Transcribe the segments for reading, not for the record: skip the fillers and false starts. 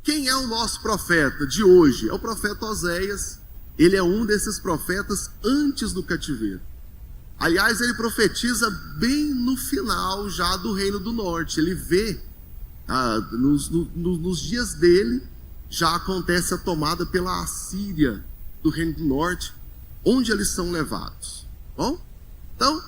Quem é o nosso profeta de hoje? É o profeta Oséias. Ele é um desses profetas antes do cativeiro. Aliás, ele profetiza bem no final já do Reino do Norte. Ele vê, nos dias dele, já acontece a tomada pela Assíria do Reino do Norte, onde eles são levados. Bom, então,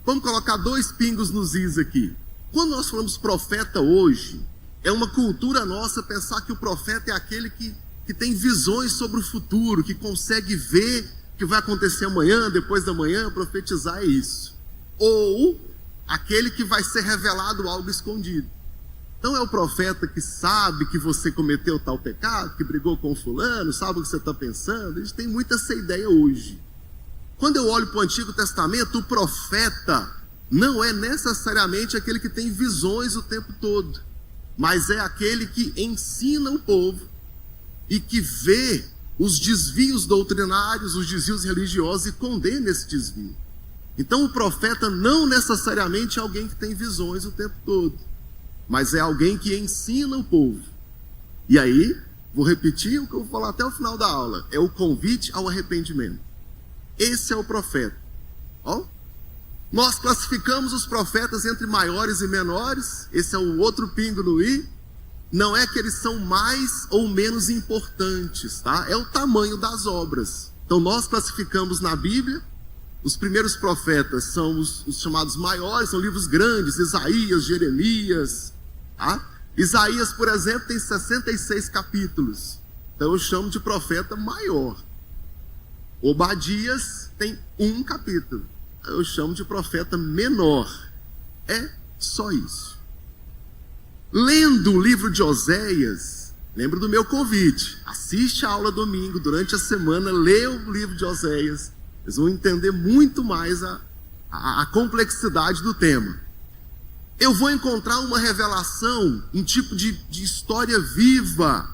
vamos colocar 2 pingos nos is aqui. Quando nós falamos profeta hoje, é uma cultura nossa pensar que o profeta é aquele que tem visões sobre o futuro, que consegue ver o que vai acontecer amanhã, depois da manhã, profetizar é isso. Ou aquele que vai ser revelado algo escondido. Então é o profeta que sabe que você cometeu tal pecado, que brigou com o fulano, sabe o que você está pensando. A gente tem muito essa ideia hoje. Quando eu olho para o Antigo Testamento, o profeta não é necessariamente aquele que tem visões o tempo todo, mas é aquele que ensina o povo e que vê os desvios doutrinários, os desvios religiosos e condena esse desvio. Então o profeta não necessariamente é alguém que tem visões o tempo todo, mas é alguém que ensina o povo. E aí, vou repetir o que eu vou falar até o final da aula, é o convite ao arrependimento. Esse é o profeta. Nós classificamos os profetas entre maiores e menores. Esse é o outro pingo no i. Não é que eles são mais ou menos importantes, tá? É o tamanho das obras. Então nós classificamos na Bíblia, os primeiros profetas são os chamados maiores, são livros grandes, Isaías, Jeremias, tá? Isaías, por exemplo, tem 66 capítulos. Então eu chamo de profeta maior. Obadias tem 1 capítulo. Eu chamo de profeta menor. É só isso. Lendo o livro de Oséias, lembra do meu convite. Assiste a aula domingo, durante a semana, lê o livro de Oséias. Vocês vão entender muito mais a complexidade do tema. Eu vou encontrar uma revelação, um tipo de história viva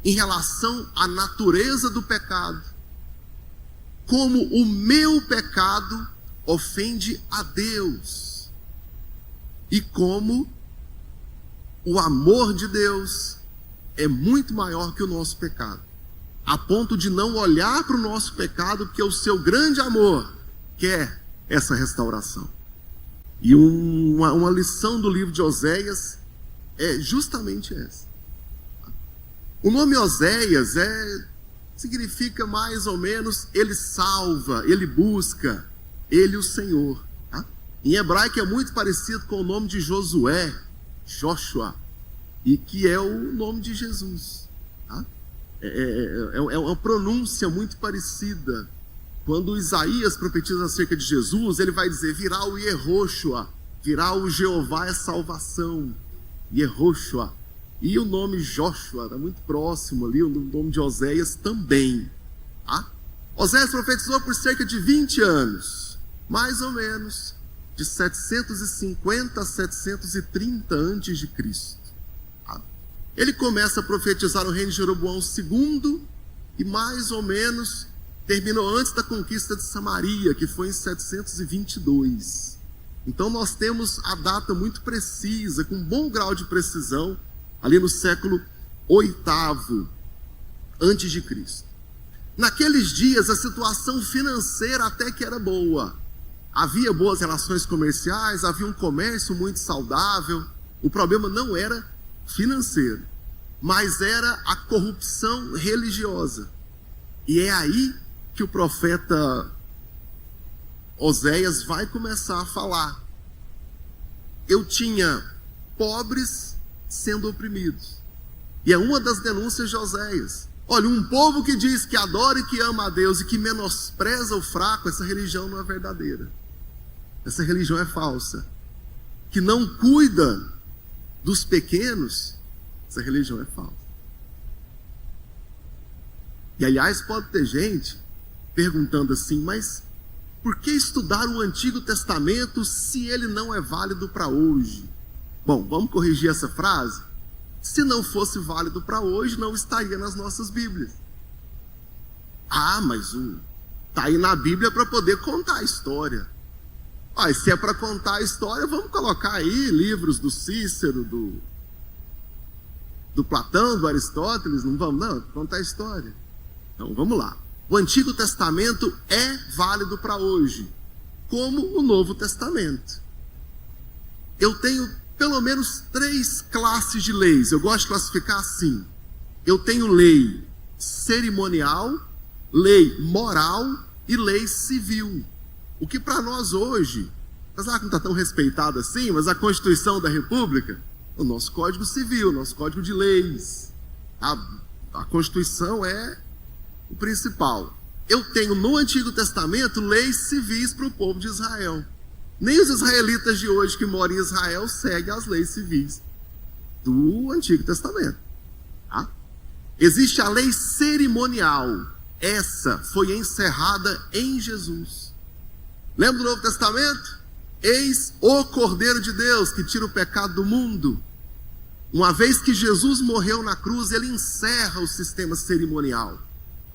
em relação à natureza do pecado. Como o meu pecado ofende a Deus. E como o amor de Deus é muito maior que o nosso pecado. A ponto de não olhar para o nosso pecado, porque o seu grande amor quer essa restauração. E uma lição do livro de Oséias é justamente essa. O nome Oséias significa mais ou menos ele salva, ele busca, ele o Senhor. Tá? Em hebraico é muito parecido com o nome de Josué, Joshua, e que é o nome de Jesus. Tá? É uma pronúncia muito parecida. Quando Isaías profetiza acerca de Jesus, ele vai dizer, virá o Yehoshua, virá o Jeová é salvação, Yehoshua. E o nome Joshua está muito próximo ali, o nome de Oséias também. Tá? Oséias profetizou por cerca de 20 anos, mais ou menos, de 750 a 730 antes de Cristo. Tá? Ele começa a profetizar o reino de Jeroboão II e mais ou menos terminou antes da conquista de Samaria, que foi em 722. Então nós temos a data muito precisa, com um bom grau de precisão, ali no século VIII antes de Cristo. Naqueles dias a situação financeira até que era boa. Havia boas relações comerciais, havia um comércio muito saudável. O problema não era financeiro, mas era a corrupção religiosa. E é aí que o profeta Oséias vai começar a falar. Eu tinha pobres sendo oprimidos. E é uma das denúncias de Oséias. Olha, um povo que diz que adora e que ama a Deus e que menospreza o fraco, essa religião não é verdadeira. Essa religião é falsa. Que não cuida dos pequenos, essa religião é falsa. E aliás, pode ter gente perguntando assim, mas por que estudar o Antigo Testamento se ele não é válido para hoje? Bom, vamos corrigir essa frase? Se não fosse válido para hoje, não estaria nas nossas Bíblias. Ah, mas está aí na Bíblia para poder contar a história. Ah, se é para contar a história, vamos colocar aí livros do Cícero, do Platão, do Aristóteles, não vamos, não, contar a história. Então, vamos lá. O Antigo Testamento é válido para hoje, como o Novo Testamento. Eu tenho pelo menos 3 classes de leis, eu gosto de classificar assim. Eu tenho lei cerimonial, lei moral e lei civil. O que para nós hoje, apesar que não está tão respeitado assim, mas a Constituição da República, o nosso Código Civil, o nosso Código de Leis, a Constituição é o principal. Eu tenho no Antigo Testamento leis civis para o povo de Israel. Nem os israelitas de hoje que moram em Israel seguem as leis civis do Antigo Testamento. Tá? Existe a lei cerimonial. Essa foi encerrada em Jesus. Lembra do Novo Testamento? Eis o Cordeiro de Deus que tira o pecado do mundo. Uma vez que Jesus morreu na cruz, ele encerra o sistema cerimonial.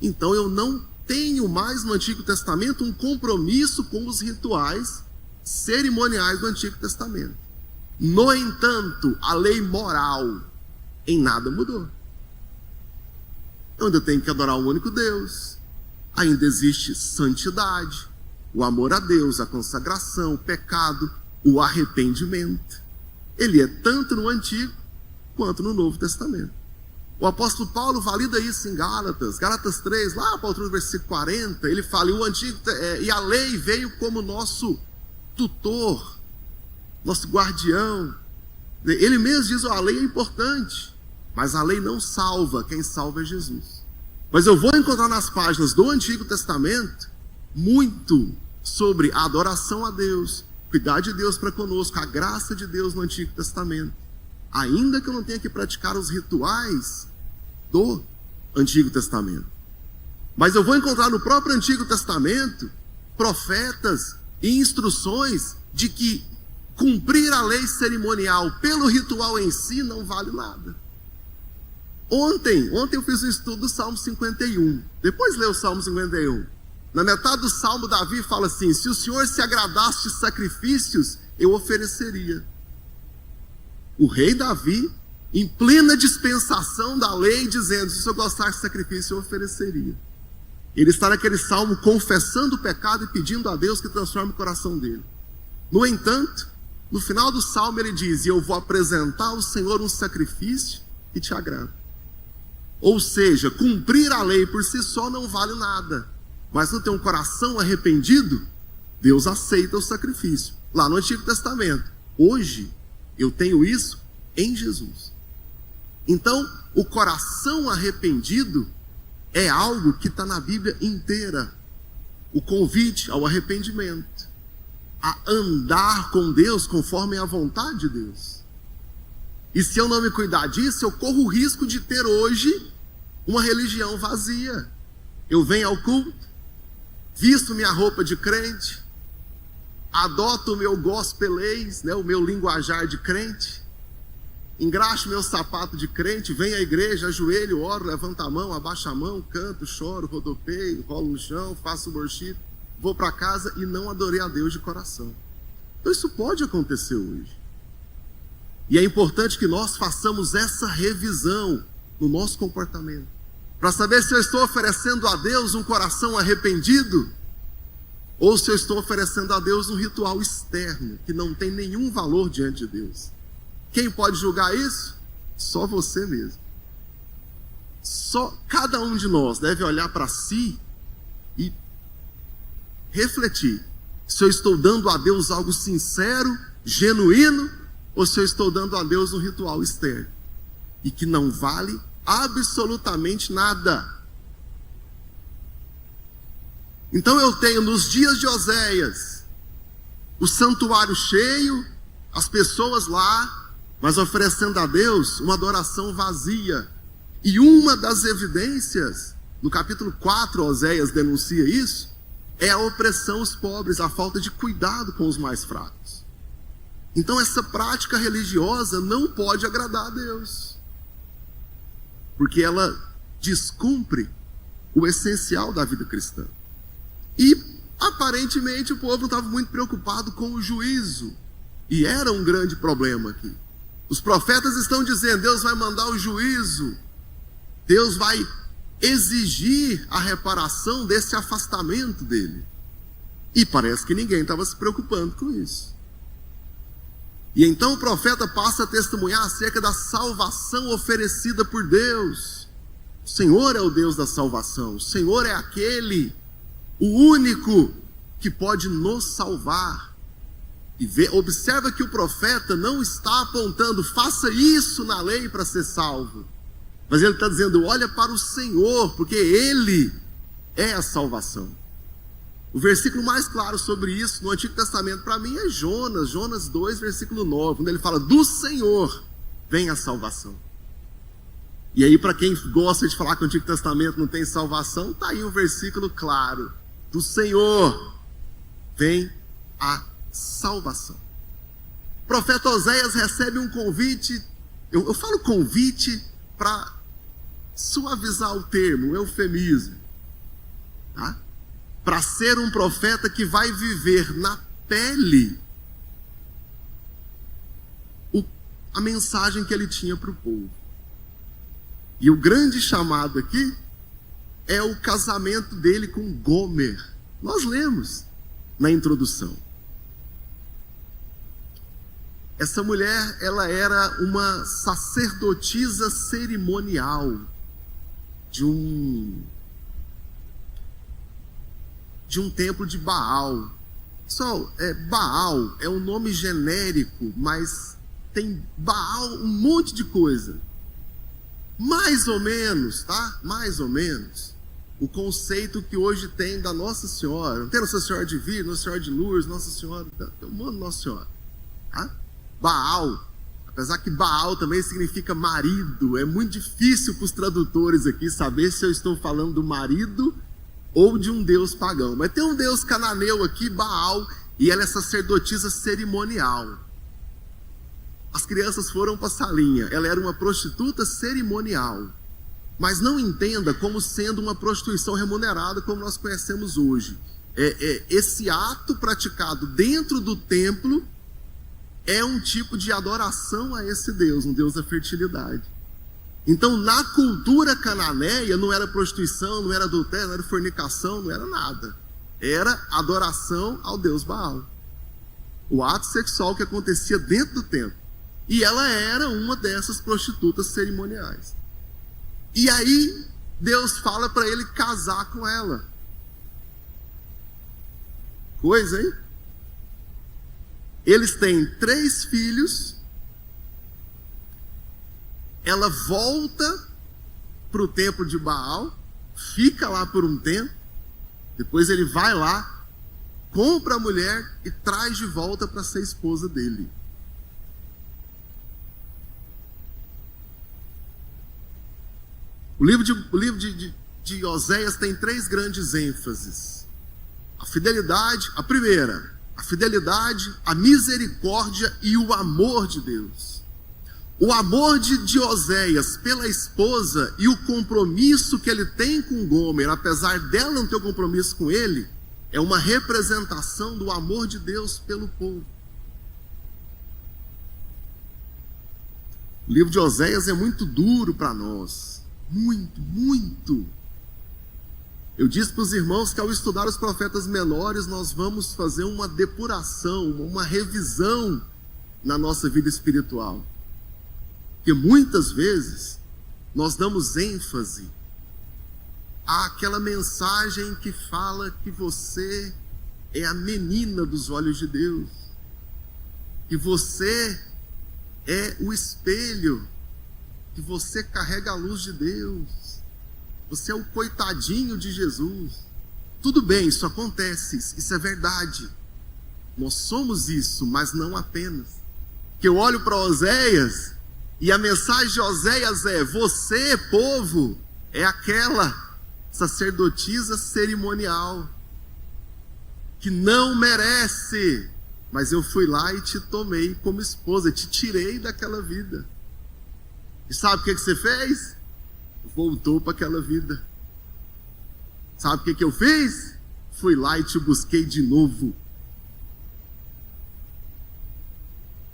Então eu não tenho mais no Antigo Testamento um compromisso com os rituais cerimoniais do Antigo Testamento. No entanto, a lei moral em nada mudou. Eu ainda tenho que adorar o único Deus. Ainda existe santidade, o amor a Deus, a consagração, o pecado, o arrependimento. Ele é tanto no Antigo quanto no Novo Testamento. O apóstolo Paulo valida isso em Gálatas 3, lá para o versículo 40, ele fala, e a lei veio como nosso tutor, nosso guardião. Ele mesmo diz, a lei é importante, mas a lei não salva, quem salva é Jesus. Mas eu vou encontrar nas páginas do Antigo Testamento muito sobre a adoração a Deus, cuidar de Deus para conosco, a graça de Deus no Antigo Testamento. Ainda que eu não tenha que praticar os rituais do Antigo Testamento. Mas eu vou encontrar no próprio Antigo Testamento profetas e instruções de que cumprir a lei cerimonial pelo ritual em si não vale nada. Ontem eu fiz um estudo do Salmo 51. Depois lê o Salmo 51. Na metade do Salmo, Davi fala assim, se o Senhor se agradasse de sacrifícios, eu ofereceria. O rei Davi, em plena dispensação da lei, dizendo, se eu gostasse de sacrifício, eu ofereceria. Ele está naquele salmo confessando o pecado e pedindo a Deus que transforme o coração dele. No entanto, no final do salmo ele diz, e eu vou apresentar ao Senhor um sacrifício que te agrada. Ou seja, cumprir a lei por si só não vale nada. Mas não tem um coração arrependido, Deus aceita o sacrifício. Lá no Antigo Testamento. Hoje, eu tenho isso em Jesus. Então, o coração arrependido é algo que está na Bíblia inteira. O convite ao arrependimento, a andar com Deus conforme a vontade de Deus. E se eu não me cuidar disso, eu corro o risco de ter hoje uma religião vazia. Eu venho ao culto, visto minha roupa de crente, adoto o meu gospelês, o meu linguajar de crente, engraxo meu sapato de crente, venho à igreja, ajoelho, oro, levanto a mão, abaixo a mão, canto, choro, rodopeio, rolo no chão, faço worship, vou para casa e não adorei a Deus de coração. Então isso pode acontecer hoje. E é importante que nós façamos essa revisão no nosso comportamento, para saber se eu estou oferecendo a Deus um coração arrependido, ou se eu estou oferecendo a Deus um ritual externo, que não tem nenhum valor diante de Deus. Quem pode julgar isso? Só você mesmo. Só cada um de nós deve olhar para si e refletir. Se eu estou dando a Deus algo sincero, genuíno, ou se eu estou dando a Deus um ritual externo, e que não vale absolutamente nada. Então eu tenho nos dias de Oséias o santuário cheio, as pessoas lá, mas oferecendo a Deus uma adoração vazia. E uma das evidências, no capítulo 4, Oséias denuncia isso, é a opressão aos pobres, a falta de cuidado com os mais fracos. Então essa prática religiosa não pode agradar a Deus, porque ela descumpre o essencial da vida cristã. E aparentemente o povo não estava muito preocupado com o juízo, e era um grande problema aqui. Os profetas estão dizendo: Deus vai mandar o juízo, Deus vai exigir a reparação desse afastamento dele. E parece que ninguém estava se preocupando com isso. E então o profeta passa a testemunhar acerca da salvação oferecida por Deus. O Senhor é o Deus da salvação. O Senhor é aquele, o único que pode nos salvar. E observa que o profeta não está apontando: faça isso na lei para ser salvo. Mas ele está dizendo: olha para o Senhor, porque Ele é a salvação. O versículo mais claro sobre isso no Antigo Testamento para mim é Jonas 2, versículo 9, onde ele fala: do Senhor vem a salvação. E aí, para quem gosta de falar que o Antigo Testamento não tem salvação, está aí um versículo claro: do Senhor vem a salvação. O profeta Oséias recebe um convite, eu falo convite para suavizar o termo, um eufemismo, tá? Para ser um profeta que vai viver na pele a mensagem que ele tinha para o povo. E o grande chamado aqui é o casamento dele com Gomer. Nós lemos na introdução. Essa mulher, ela era uma sacerdotisa cerimonial de um templo de Baal. Pessoal, Baal é um nome genérico, mas tem Baal um monte de coisa. Mais ou menos, tá? Mais ou menos. O conceito que hoje tem da Nossa Senhora. Não tem Nossa Senhora de Vir, Nossa Senhora de Lourdes, Nossa Senhora... Tem um monte de Nossa Senhora. Tá? Baal. Apesar que Baal também significa marido. É muito difícil para os tradutores aqui saber se eu estou falando do marido ou de um deus pagão. Mas tem um deus cananeu aqui, Baal, e ela é sacerdotisa cerimonial. As crianças foram para a salinha. Ela era uma prostituta cerimonial. Mas não entenda como sendo uma prostituição remunerada como nós conhecemos hoje. Esse ato praticado dentro do templo é um tipo de adoração a esse deus, um deus da fertilidade. Então, na cultura cananeia, não era prostituição, não era adultério, não era fornicação, não era nada. Era adoração ao deus Baal. O ato sexual que acontecia dentro do templo. E ela era uma dessas prostitutas cerimoniais. E aí, Deus fala para ele casar com ela. Coisa, hein? Eles têm 3 filhos. Ela volta para o templo de Baal, fica lá por um tempo, depois ele vai lá, compra a mulher e traz de volta para ser esposa dele. O livro de Oséias tem 3 grandes ênfases. A fidelidade, a primeira, a fidelidade, a misericórdia e o amor de Deus. O amor de Oséias pela esposa e o compromisso que ele tem com Gomer, apesar dela não ter um compromisso com ele, é uma representação do amor de Deus pelo povo. O livro de Oséias é muito duro para nós. Muito, muito. Eu disse para os irmãos que ao estudar os profetas menores, nós vamos fazer uma depuração, uma revisão na nossa vida espiritual. Porque muitas vezes nós damos ênfase àquela mensagem que fala que você é a menina dos olhos de Deus, que você é o espelho, que você carrega a luz de Deus, você é o coitadinho de Jesus. Tudo bem, isso acontece, isso é verdade. Nós somos isso, mas não apenas. Que eu olho para Oséias e a mensagem de Oséias é: você, povo, é aquela sacerdotisa cerimonial que não merece, mas eu fui lá e te tomei como esposa, te tirei daquela vida. E sabe o que você fez? Voltou para aquela vida. Sabe o que eu fiz? Fui lá e te busquei de novo.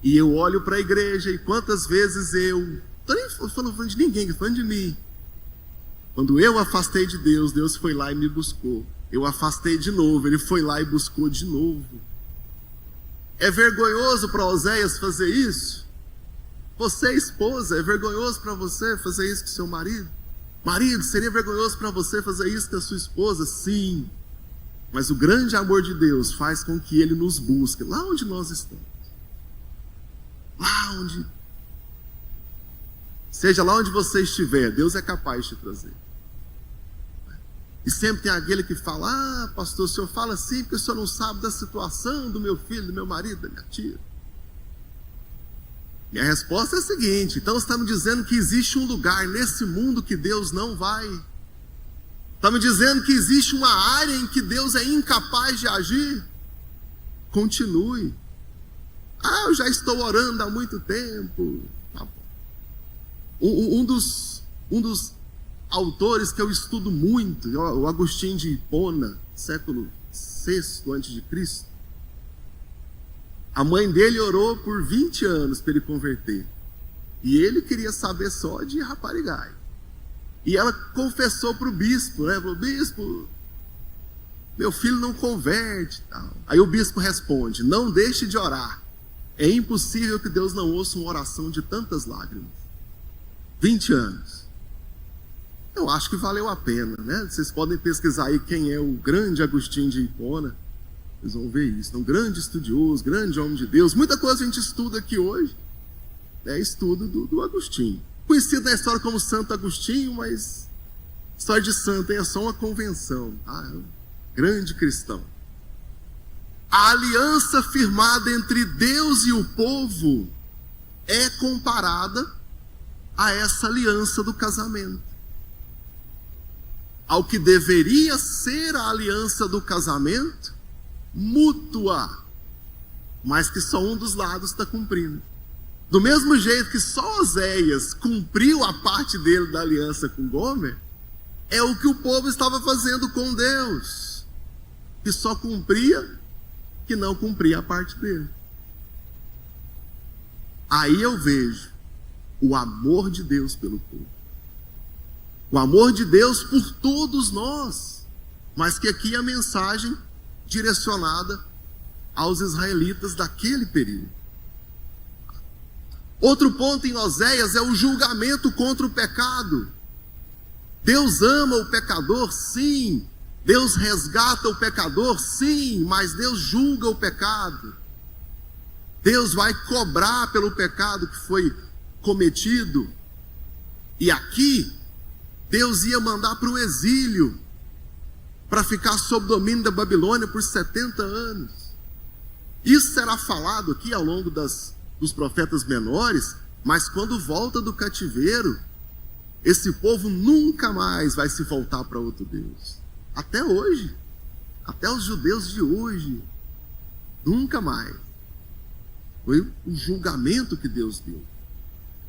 E eu olho para a igreja e quantas vezes eu... Estou nem falando de ninguém, estou falando de mim. Quando eu afastei de Deus, Deus foi lá e me buscou. Eu afastei de novo, Ele foi lá e buscou de novo. É vergonhoso para Oséias fazer isso? Você, esposa, é vergonhoso para você fazer isso com seu marido? Marido, seria vergonhoso para você fazer isso com a sua esposa? Sim. Mas o grande amor de Deus faz com que Ele nos busque lá onde nós estamos. Lá onde... Seja lá onde você estiver, Deus é capaz de te trazer. E sempre tem aquele que fala: ah, pastor, o senhor fala assim porque o senhor não sabe da situação do meu filho, do meu marido, da minha tia. E a resposta é a seguinte: então você está me dizendo que existe um lugar nesse mundo que Deus não vai? Está me dizendo que existe uma área em que Deus é incapaz de agir? Continue. Ah, eu já estou orando há muito tempo. Tá bom. Um dos autores que eu estudo muito, o Agostinho de Hipona, século VI a.C., a mãe dele orou por 20 anos para ele converter. E ele queria saber só de raparigai. E ela confessou para o bispo, né? Falou: bispo, meu filho não converte. Tal. Aí o bispo responde: não deixe de orar. É impossível que Deus não ouça uma oração de tantas lágrimas. 20 anos. Eu acho que valeu a pena, né? Vocês podem pesquisar aí quem é o grande Agostinho de Hipona. Vocês vão ver isso. Um grande estudioso, grande homem de Deus. Muita coisa a gente estuda aqui hoje. É estudo do Agostinho. Conhecido na história como Santo Agostinho, mas história de santo é só uma convenção. Tá? É um grande cristão. A aliança firmada entre Deus e o povo é comparada a essa aliança do casamento. Ao que deveria ser a aliança do casamento, mútua, mas que só um dos lados está cumprindo. Do mesmo jeito que só Oséias cumpriu a parte dele da aliança com Gomer, é o que o povo estava fazendo com Deus, que só cumpria, que não cumpria a parte dele. Aí eu vejo o amor de Deus pelo povo. O amor de Deus por todos nós, mas que aqui é a mensagem direcionada aos israelitas daquele período. Outro ponto em Oséias é o julgamento contra o pecado. Deus ama o pecador, sim. Deus resgata o pecador, sim, mas Deus julga o pecado. Deus vai cobrar pelo pecado que foi cometido. E aqui Deus ia mandar para o exílio, para ficar sob domínio da Babilônia por 70 anos. Isso será falado aqui ao longo dos profetas menores, mas quando volta do cativeiro, esse povo nunca mais vai se voltar para outro Deus. Até hoje, até os judeus de hoje, nunca mais. Foi o julgamento que Deus deu.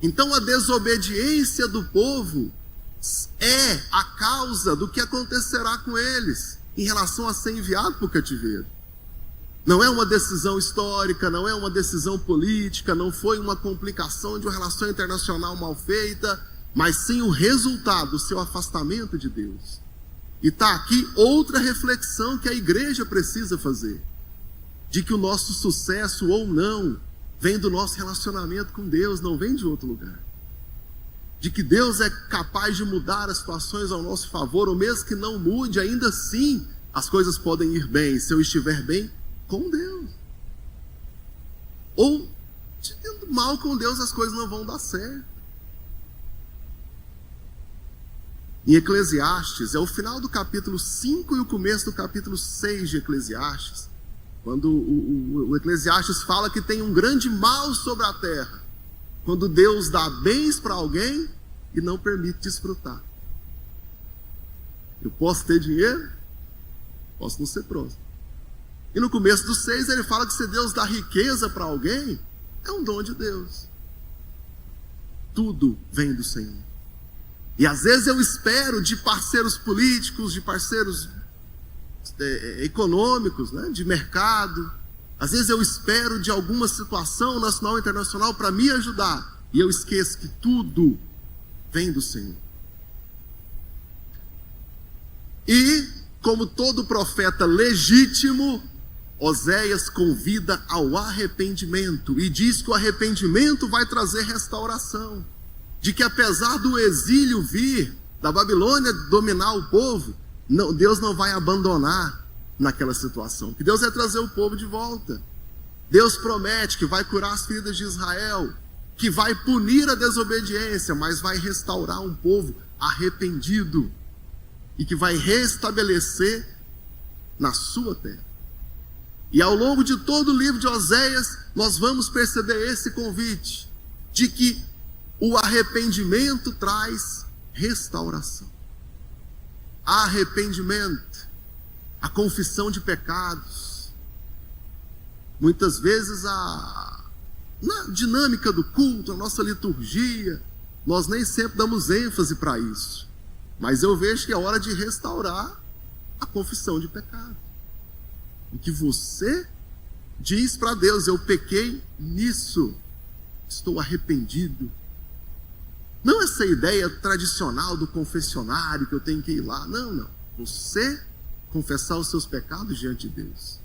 Então a desobediência do povo é a causa do que acontecerá com eles em relação a ser enviado para o cativeiro. Não é uma decisão histórica, não é uma decisão política, não foi uma complicação de uma relação internacional mal feita, mas sim o resultado do seu afastamento de Deus. E está aqui outra reflexão que a igreja precisa fazer, de que o nosso sucesso ou não vem do nosso relacionamento com Deus, não vem de outro lugar. De que Deus é capaz de mudar as situações ao nosso favor, ou mesmo que não mude, ainda assim as coisas podem ir bem, se eu estiver bem com Deus. Ou, tendo mal com Deus, as coisas não vão dar certo. Em Eclesiastes, é o final do capítulo 5 e o começo do capítulo 6 de Eclesiastes, quando o Eclesiastes fala que tem um grande mal sobre a terra, quando Deus dá bens para alguém e não permite desfrutar. Eu posso ter dinheiro, posso não ser próspero. E no começo do 6 ele fala que se Deus dá riqueza para alguém, é um dom de Deus. Tudo vem do Senhor. E às vezes eu espero de parceiros políticos, de parceiros econômicos, né, de mercado, Às vezes eu espero de alguma situação nacional ou internacional para me ajudar, e eu esqueço que tudo vem do Senhor. E, como todo profeta legítimo, Oséias convida ao arrependimento e diz que o arrependimento vai trazer restauração. De que apesar do exílio vir, da Babilônia dominar o povo, não, Deus não vai abandonar naquela situação, que Deus vai trazer o povo de volta. Deus promete que vai curar as feridas de Israel, que vai punir a desobediência, mas vai restaurar um povo arrependido e que vai restabelecer na sua terra. E ao longo de todo o livro de Oséias, nós vamos perceber esse convite de que o arrependimento traz restauração. Arrependimento, a confissão de pecados. Muitas vezes na dinâmica do culto, a nossa liturgia, nós nem sempre damos ênfase para isso. Mas eu vejo que é hora de restaurar a confissão de pecado. Em que você diz para Deus: eu pequei nisso, estou arrependido. Não essa ideia tradicional do confessionário, que eu tenho que ir lá. Não. Você confessar os seus pecados diante de Deus.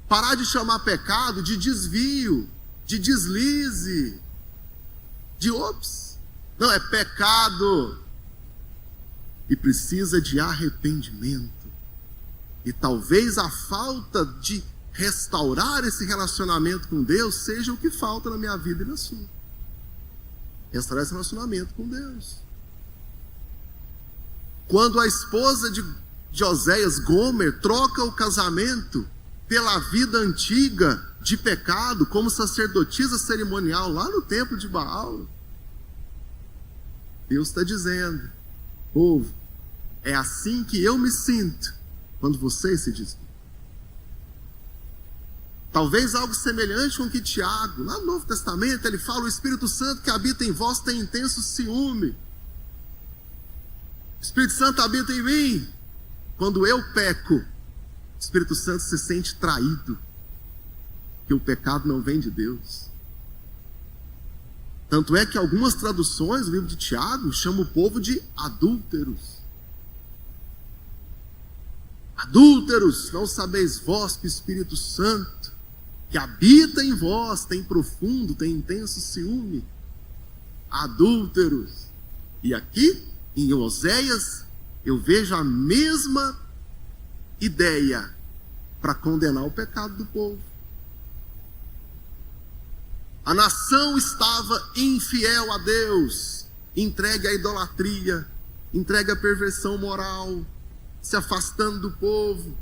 Parar de chamar pecado de desvio, de deslize, de ops. Não, é pecado. E precisa de arrependimento. E talvez a falta de restaurar esse relacionamento com Deus seja o que falta na minha vida e na sua. Restaurar esse relacionamento com Deus. Quando a esposa de Oséias, Gomer, troca o casamento pela vida antiga de pecado, como sacerdotisa cerimonial lá no templo de Baal, Deus está dizendo: povo, é assim que eu me sinto quando vocês se desviam. Talvez algo semelhante com o que Tiago, lá no Novo Testamento, ele fala: o Espírito Santo que habita em vós tem intenso ciúme. O Espírito Santo habita em mim. Quando eu peco, o Espírito Santo se sente traído, que o pecado não vem de Deus. Tanto é que algumas traduções, o livro de Tiago, chamam o povo de adúlteros. Adúlteros, não sabeis vós que o Espírito Santo que habita em vós tem profundo, tem intenso ciúme. Adúlteros. E aqui, em Oséias, eu vejo a mesma ideia para condenar o pecado do povo. A nação estava infiel a Deus, entregue à idolatria, entregue à perversão moral, se afastando do povo.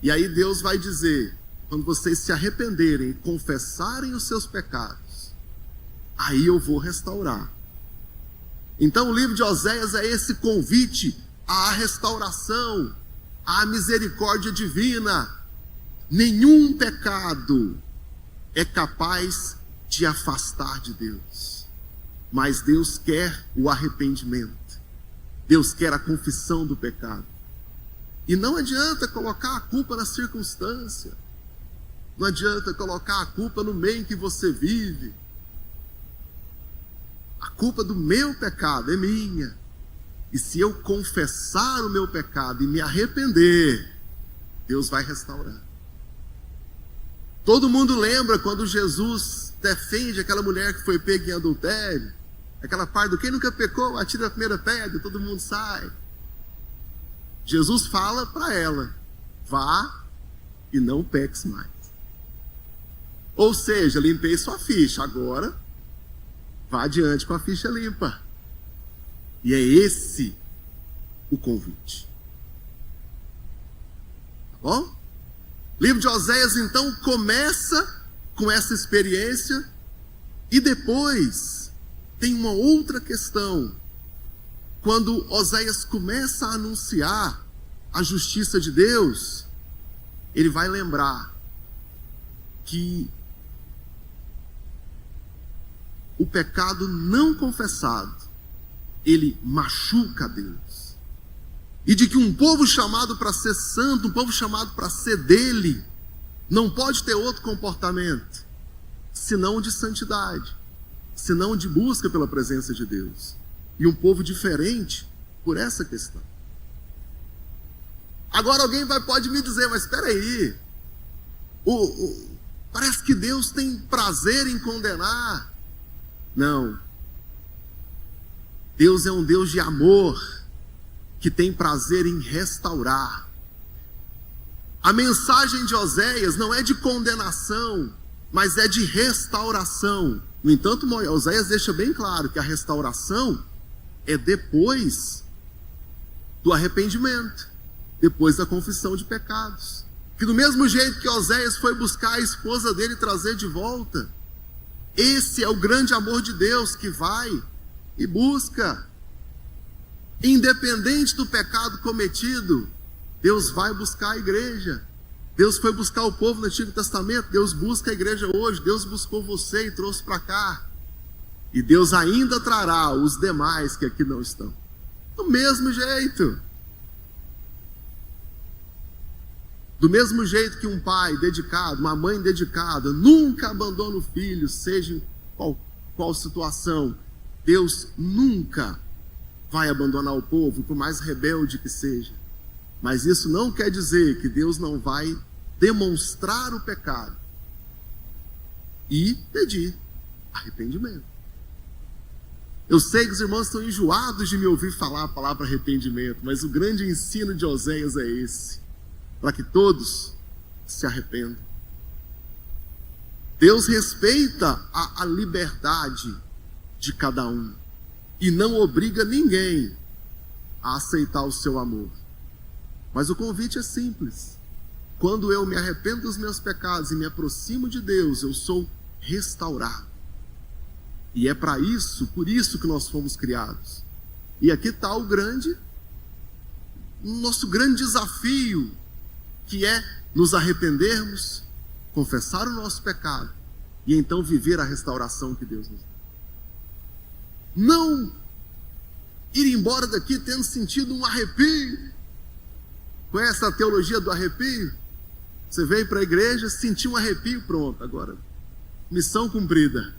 E aí Deus vai dizer: quando vocês se arrependerem e confessarem os seus pecados, aí eu vou restaurar. Então o livro de Oséias é esse convite à restauração, à misericórdia divina. Nenhum pecado é capaz de afastar de Deus, mas Deus quer o arrependimento. Deus quer a confissão do pecado. E não adianta colocar a culpa na circunstância. Não adianta colocar a culpa no meio em que você vive. A culpa do meu pecado é minha. E se eu confessar o meu pecado e me arrepender, Deus vai restaurar. Todo mundo lembra quando Jesus defende aquela mulher que foi pega em adultério. Aquela parte do: quem nunca pecou, atira a primeira pedra, todo mundo sai. Jesus fala para ela: vá e não peques mais. Ou seja, limpei sua ficha, agora vá adiante com a ficha limpa. E é esse o convite. Tá bom? O livro de Oséias então começa com essa experiência, e depois tem uma outra questão. Quando Oséias começa a anunciar a justiça de Deus, ele vai lembrar que o pecado não confessado, ele machuca a Deus. E de que um povo chamado para ser santo, um povo chamado para ser dele, não pode ter outro comportamento, senão de santidade, senão de busca pela presença de Deus. E um povo diferente por essa questão. Agora alguém pode me dizer, mas espera aí, parece que Deus tem prazer em condenar. Não. Deus é um Deus de amor, que tem prazer em restaurar. A mensagem de Oséias não é de condenação, mas é de restauração. No entanto, Oséias deixa bem claro que a restauração é depois do arrependimento, depois da confissão de pecados. Que do mesmo jeito que Oséias foi buscar a esposa dele e trazer de volta, esse é o grande amor de Deus que vai e busca. Independente do pecado cometido, Deus vai buscar a igreja. Deus foi buscar o povo no Antigo Testamento, Deus busca a igreja hoje, Deus buscou você e trouxe para cá. E Deus ainda trará os demais que aqui não estão. Do mesmo jeito. Do mesmo jeito que um pai dedicado, uma mãe dedicada, nunca abandona o filho, seja em qual situação, Deus nunca vai abandonar o povo, por mais rebelde que seja. Mas isso não quer dizer que Deus não vai demonstrar o pecado e pedir arrependimento. Eu sei que os irmãos estão enjoados de me ouvir falar a palavra arrependimento, mas o grande ensino de Oséias é esse, para que todos se arrependam. Deus respeita a liberdade de cada um e não obriga ninguém a aceitar o seu amor. Mas o convite é simples. Quando eu me arrependo dos meus pecados e me aproximo de Deus, eu sou restaurado. E é para isso, por isso que nós fomos criados. E aqui está o nosso grande desafio, que é nos arrependermos, confessar o nosso pecado e então viver a restauração que Deus nos dá. Não ir embora daqui tendo sentido um arrepio. Conhece a teologia do arrepio? Você veio para a igreja, sentiu um arrepio, pronto, agora missão cumprida.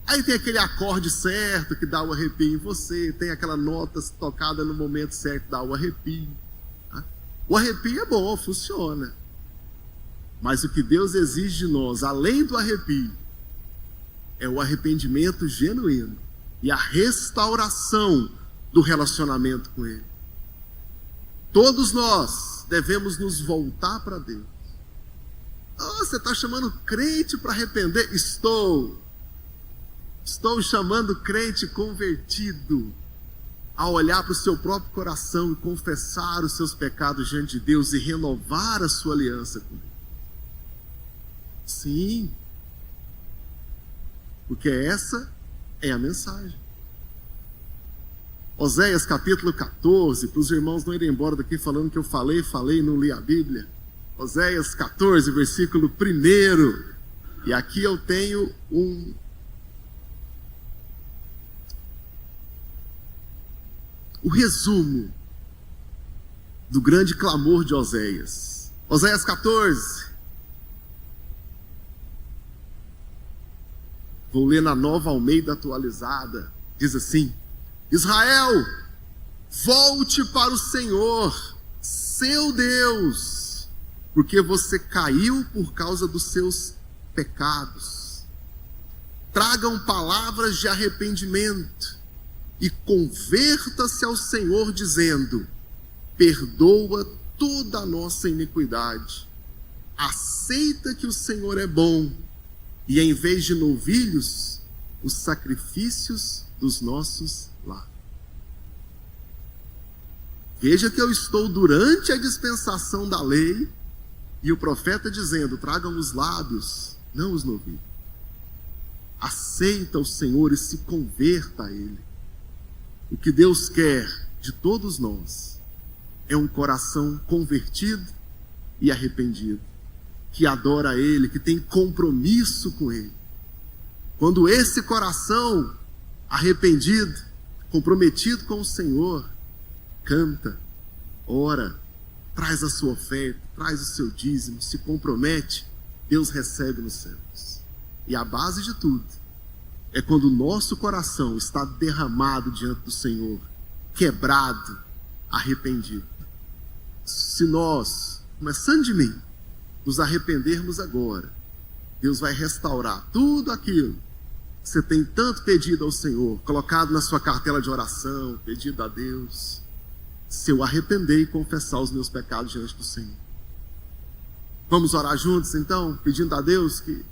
Aí tem aquele acorde certo que dá o arrepio em você, tem aquela nota tocada no momento certo que dá o arrepio. O arrepio é bom, funciona. Mas o que Deus exige de nós, além do arrepio, é o arrependimento genuíno e a restauração do relacionamento com Ele. Todos nós devemos nos voltar para Deus. Você está chamando crente para arrepender? Estou chamando crente convertido a olhar para o seu próprio coração e confessar os seus pecados diante de Deus e renovar a sua aliança com Ele. Sim, porque essa é a mensagem. Oséias capítulo 14, para os irmãos não irem embora daqui falando que eu falei e não li a Bíblia. Oséias 14, versículo 1. E aqui eu tenho o resumo do grande clamor de Oséias. Oséias 14. Vou ler na Nova Almeida atualizada. Diz assim: Israel, volte para o Senhor, seu Deus, porque você caiu por causa dos seus pecados. Tragam palavras de arrependimento e converta-se ao Senhor, dizendo: perdoa toda a nossa iniquidade. Aceita que o Senhor é bom, e em vez de novilhos, os sacrifícios dos nossos lares. Veja que eu estou durante a dispensação da lei, e o profeta dizendo: tragam os lábios, não os novilhos. Aceita o Senhor e se converta a Ele. O que Deus quer de todos nós é um coração convertido e arrependido, que adora a Ele, que tem compromisso com Ele. Quando esse coração arrependido, comprometido com o Senhor, canta, ora, traz a sua oferta, traz o seu dízimo, se compromete, Deus recebe nos céus. E a base de tudo é quando o nosso coração está derramado diante do Senhor, quebrado, arrependido. Se nós, começando de mim, nos arrependermos agora, Deus vai restaurar tudo aquilo que você tem tanto pedido ao Senhor, colocado na sua cartela de oração, pedido a Deus. Se eu arrepender e confessar os meus pecados diante do Senhor. Vamos orar juntos então, pedindo a Deus que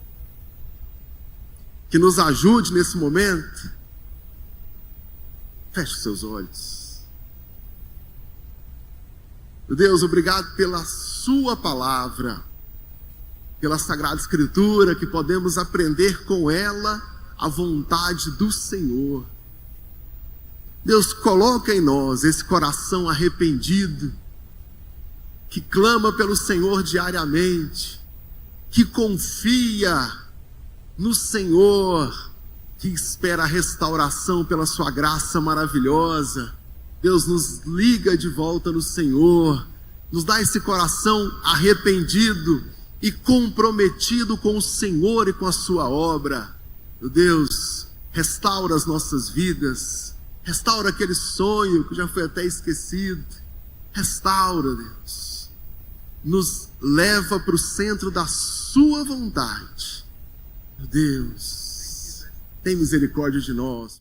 nos ajude nesse momento. Feche os seus olhos. Meu Deus, obrigado pela sua palavra, pela Sagrada Escritura, que podemos aprender com ela a vontade do Senhor. Deus, coloca em nós esse coração arrependido, que clama pelo Senhor diariamente, que confia no Senhor, que espera a restauração pela sua graça maravilhosa. Deus, nos liga de volta no Senhor, nos dá esse coração arrependido e comprometido com o Senhor e com a sua obra. Meu Deus, restaura as nossas vidas, restaura aquele sonho que já foi até esquecido. Restaura, Deus. Nos leva para o centro da sua vontade. Meu Deus, tem misericórdia de nós.